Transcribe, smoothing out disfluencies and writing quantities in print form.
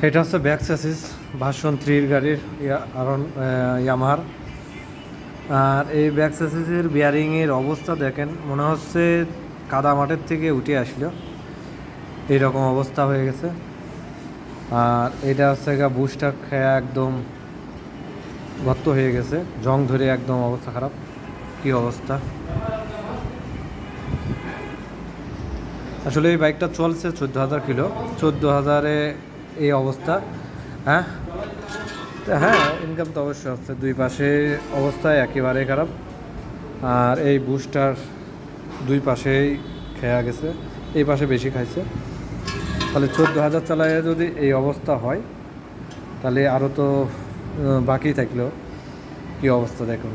এটা হচ্ছে back chassis version 3 গাড়ির ইয়ামাহার। আর এই ব্যাক চ্যাসিসের বিয়ারিংয়ের অবস্থা দেখেন, মনে হচ্ছে কাদা মাঠের থেকে উঠে আসলো, এইরকম অবস্থা হয়ে গেছে। আর এটা হচ্ছে বুশটা খেয়া একদম গর্ত হয়ে গেছে, জং ধরে একদম অবস্থা খারাপ। কি অবস্থা! আসলে এই বাইকটা চলছে 14,000 কিলো, 14,000-এ এই অবস্থা। হ্যাঁ হ্যাঁ, ইনকাম তো অবশ্যই হচ্ছে। দুই পাশে অবস্থায় একেবারে খারাপ। আর এই বুস্টার দুই পাশেই খেয়া গেছে, এই পাশে বেশি খাইছে। তাহলে 14,000 চালায় যদি এই অবস্থা হয়, তাহলে আরও তো বাকি থাকলেও কী অবস্থা দেখুন।